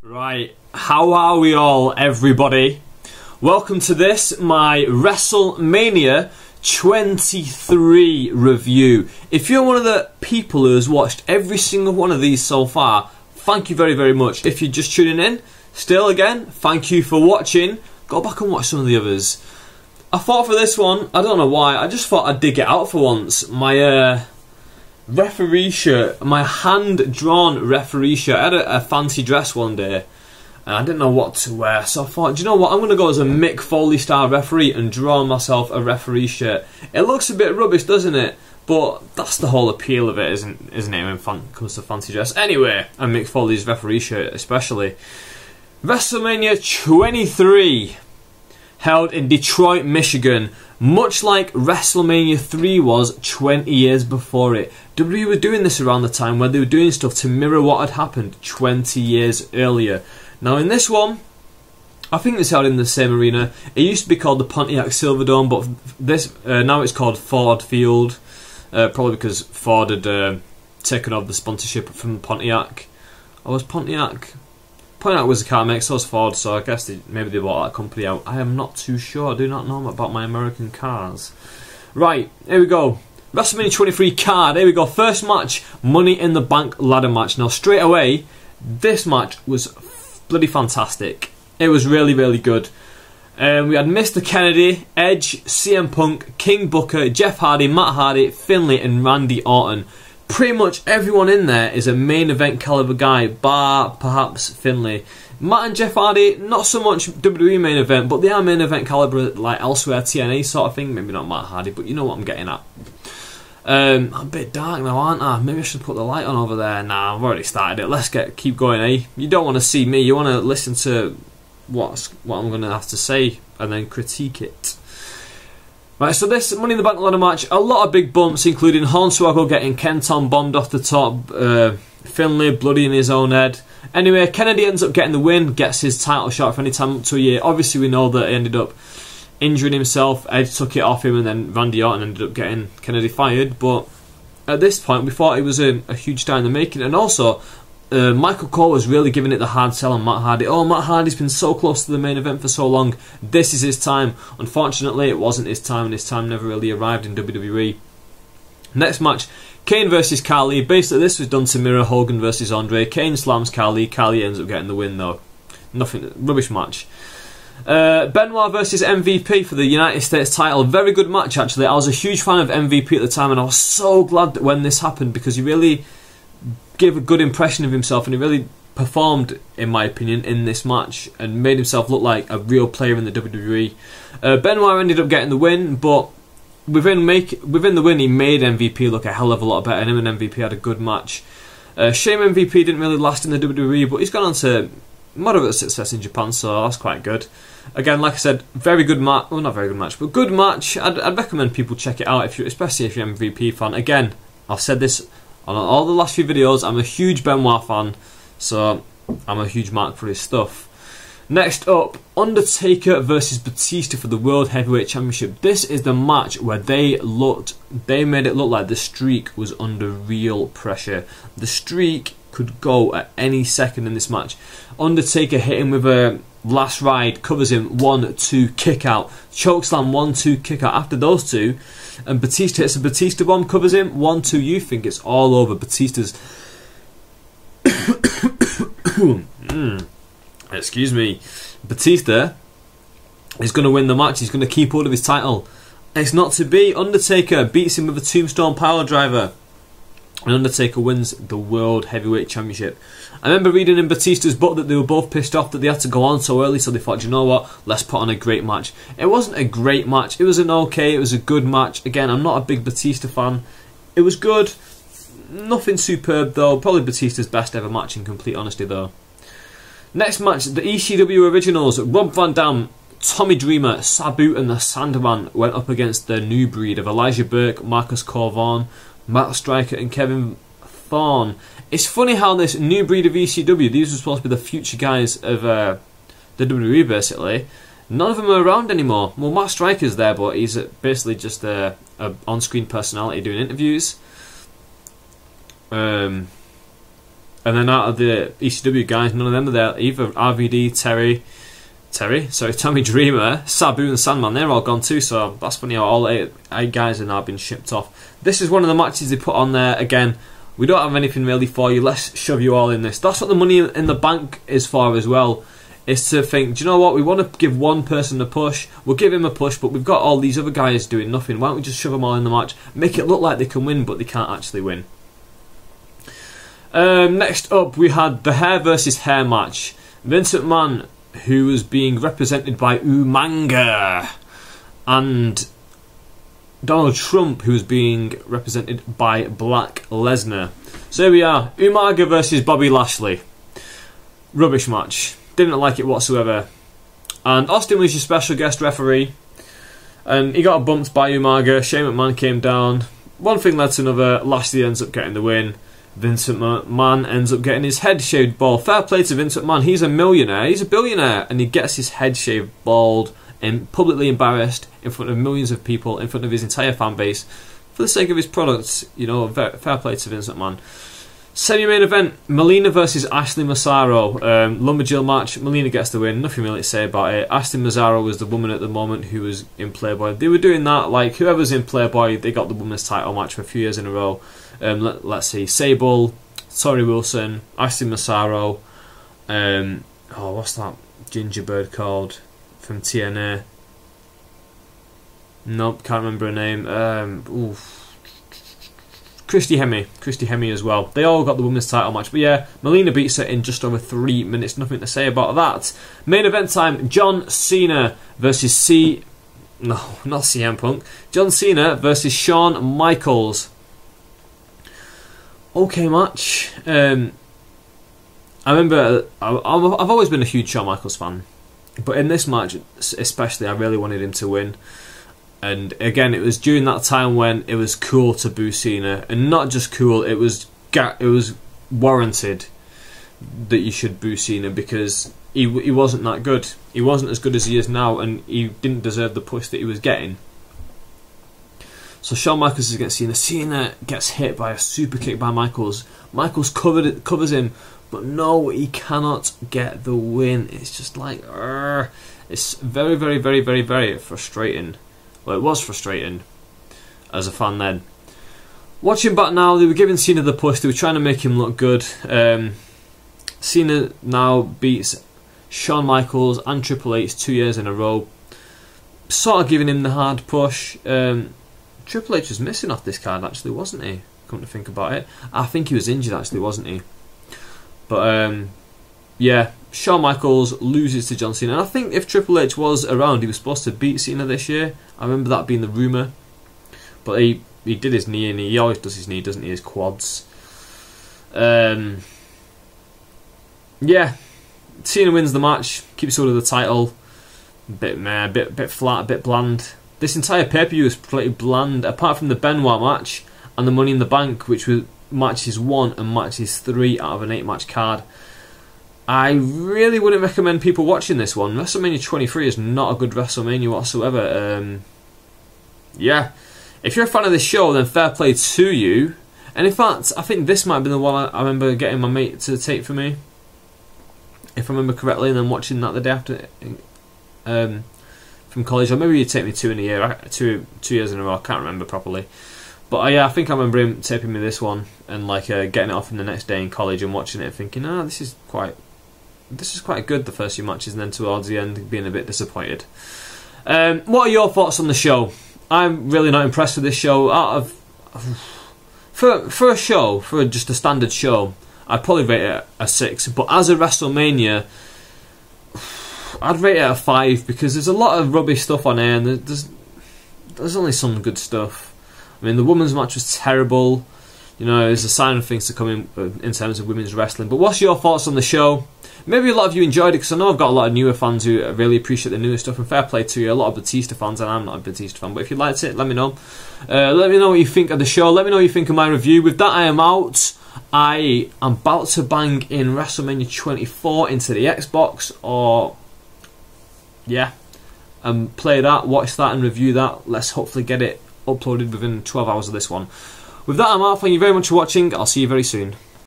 Right, how are we all, everybody? Welcome to this, my Wrestlemania 23 review. If you're one of the people who has watched every single one of these so far, thank you very, very much. If you're just tuning in, still again, thank you for watching. Go back and watch some of the others. I thought for this one, I don't know why, I just thought I'd dig it out for once. My referee shirt, my hand-drawn referee shirt. I had a fancy dress one day and I didn't know what to wear, so I thought, do you know what, I'm going to go as a Mick Foley style referee and draw myself a referee shirt. It looks a bit rubbish, doesn't it? But that's the whole appeal of it, isn't it, when it comes to fancy dress? Anyway, and Mick Foley's referee shirt especially. WrestleMania 23, held in Detroit, Michigan. Much like WrestleMania 3 was 20 years before it. WWE were doing this around the time where they were doing stuff to mirror what had happened 20 years earlier. Now in this one, I think it's held in the same arena. It used to be called the Pontiac Silverdome, but this now it's called Ford Field. Probably because Ford had taken over the sponsorship from Pontiac. Or was Pontiac was a car maker, so was Ford, so I guess maybe they bought that company out. I am not too sure. I do not know about my American cars. Right, here we go. WrestleMania 23 card. Here we go. First match, Money in the Bank ladder match. Now, straight away, this match was bloody fantastic. It was really, really good. We had Mr. Kennedy, Edge, CM Punk, King Booker, Jeff Hardy, Matt Hardy, Finlay, and Randy Orton. Pretty much everyone in there is a main event caliber guy, bar perhaps Finlay. Matt and Jeff Hardy, not so much WWE main event, but they are main event caliber like elsewhere, TNA sort of thing. Maybe not Matt Hardy, but you know what I'm getting at. I'm a bit dark now, aren't I? Maybe I should put the light on over there. Nah, I've already started it. Let's keep going, eh? You don't want to see me. You want to listen to what I'm going to have to say and then critique it. Right, so this Money in the Bank ladder match, a lot of big bumps, including Hornswoggle getting Kenton bombed off the top, Finlay bloody in his own head. Anyway, Kennedy ends up getting the win, gets his title shot for any time up to a year. Obviously, we know that he ended up injuring himself. Edge took it off him, and then Randy Orton ended up getting Kennedy fired. But at this point, we thought he was a huge star in the making. And also, Michael Cole was really giving it the hard sell on Matt Hardy. Oh, Matt Hardy's been so close to the main event for so long. This is his time. Unfortunately, it wasn't his time, and his time never really arrived in WWE. Next match, Kane versus Khali. Basically, this was done to mirror Hogan versus Andre. Kane slams Khali. Khali ends up getting the win, though. Nothing, rubbish match. Benoit versus MVP for the United States title. Very good match, actually. I was a huge fan of MVP at the time, and I was so glad that when this happened, because he really gave a good impression of himself, and he really performed, in my opinion, in this match and made himself look like a real player in the WWE. Benoit ended up getting the win, but within the win he made MVP look a hell of a lot better, and him and MVP had a good match. Shame MVP didn't really last in the WWE, but he's gone on to moderate success in Japan, so that's quite good. Again, like I said, very good match. Well, not very good match, but good match. I'd recommend people check it out, especially if you're an MVP fan. Again, I've said this on all the last few videos, I'm a huge Benoit fan, so I'm a huge mark for his stuff. Next up, Undertaker versus Batista for the World Heavyweight Championship. This is the match where they made it look like the streak was under real pressure. The streak could go at any second in this match. Undertaker hit him with a last ride, covers him, 1-2 kick out, chokeslam, 1-2 kick out. After those two, and Batista hits a Batista bomb, covers him, 1-2. You think it's all over. Batista's excuse me. Batista is going to win the match. He's going to keep hold of his title. It's not to be. Undertaker beats him with a tombstone power driver, and Undertaker wins the World Heavyweight Championship. I remember reading in Batista's book that they were both pissed off that they had to go on so early, so they thought, you know what, let's put on a great match. It wasn't a great match. It was it was a good match. Again, I'm not a big Batista fan. It was good. Nothing superb, though. Probably Batista's best ever match, in complete honesty, though. Next match, the ECW Originals. Rob Van Dam, Tommy Dreamer, Sabu and the Sandman went up against the new breed of Elijah Burke, Marcus Corvon, Matt Striker and Kevin Thorne. It's funny how this new breed of ECW, these were supposed to be the future guys of the WWE basically, none of them are around anymore. Well, Matt Striker's there, but he's basically just a on-screen personality doing interviews. And then out of the ECW guys, none of them are there either. RVD, Tommy Dreamer, Sabu and Sandman, they're all gone too, so that's funny how all eight guys are now been shipped off. This is one of the matches they put on there. Again, we don't have anything really for you, let's shove you all in this. That's what the Money in the Bank is for as well, is to think, do you know what, we want to give one person a push, we'll give him a push, but we've got all these other guys doing nothing, why don't we just shove them all in the match, make it look like they can win, but they can't actually win. Next up, we had the hair versus hair match. Vince McMahon, who was being represented by Umaga, and Donald Trump, who was being represented by Brock Lesnar. So here we are, Umaga versus Bobby Lashley. Rubbish match. Didn't like it whatsoever. And Austin was your special guest referee, and he got bumped by Umaga. Shane McMahon came down. One thing led to another. Lashley ends up getting the win. Vince McMahon ends up getting his head shaved bald. Fair play to Vince McMahon. He's a millionaire. He's a billionaire. And he gets his head shaved bald and publicly embarrassed in front of millions of people, in front of his entire fan base, for the sake of his products. You know, fair play to Vince McMahon. Semi-main event, Melina versus Ashley Massaro. Lumberjill match. Melina gets the win. Nothing really to say about it. Ashley Massaro was the woman at the moment who was in Playboy. They were doing that, like, whoever's in Playboy, they got the women's title match for a few years in a row. Let's see, Sable, Tori Wilson, Ashley Massaro, what's that ginger bird called from TNA? Nope, can't remember her name. Christy Hemme as well. They all got the women's title match. But yeah, Melina beats her in just over 3 minutes. Nothing to say about that. Main event time, John Cena versus not CM Punk. John Cena versus Shawn Michaels. Okay match. I remember I've always been a huge Shawn Michaels fan, but in this match especially, I really wanted him to win. And again, it was during that time when it was cool to boo Cena, and not just cool, it was warranted that you should boo Cena, because he wasn't that good. He wasn't as good as he is now, and he didn't deserve the push that he was getting. So Shawn Michaels is against Cena. Cena gets hit by a super kick by Michaels. Michaels covers him, but no, he cannot get the win. It's just like, it's very, very, very, very, very frustrating. Well, it was frustrating as a fan then. Watching back now, they were giving Cena the push. They were trying to make him look good. Cena now beats Shawn Michaels and Triple H 2 years in a row, sort of giving him the hard push. Triple H was missing off this card, actually, wasn't he? Come to think about it, I think he was injured, actually, wasn't he? But yeah, Shawn Michaels loses to John Cena. And I think if Triple H was around, he was supposed to beat Cena this year. I remember that being the rumour. But he did his knee, and he always does his knee, doesn't he? His quads. Yeah, Cena wins the match, keeps hold of the title. Bit flat, a bit bland. This entire pay-per-view is pretty bland, apart from the Benoit match and the Money in the Bank, which were matches 1 and matches 3 out of an 8-match card. I really wouldn't recommend people watching this one. WrestleMania 23 is not a good WrestleMania whatsoever. Yeah, if you're a fan of this show, then fair play to you. And in fact, I think this might have been the one I remember getting my mate to tape for me, if I remember correctly, and then watching that the day after from college. Or maybe he'd take me 2 in a year, 2 years in a row, I can't remember properly. But yeah, I think I remember him taping me this one, and like getting it off in the next day in college and watching it and thinking, this is quite good, the first few matches, and then towards the end being a bit disappointed. What are your thoughts on the show? I'm really not impressed with this show. For a show, for just a standard show, I'd probably rate it a 6. But as a WrestleMania, I'd rate it a 5, because there's a lot of rubbish stuff on here, and there's only some good stuff. I mean, the women's match was terrible. You know, it's a sign of things to come in terms of women's wrestling. But what's your thoughts on the show? Maybe a lot of you enjoyed it, because I know I've got a lot of newer fans who really appreciate the newer stuff, and fair play to you. A lot of Batista fans, and I'm not a Batista fan, but if you liked it, let me know. Let me know what you think of the show. Let me know what you think of my review. With that, I am out. I am about to bang in WrestleMania 24 into the Xbox, or yeah, and play that, watch that, and review that. Let's hopefully get it uploaded within 12 hours of this one. With that, I'm out. Thank you very much for watching. I'll see you very soon.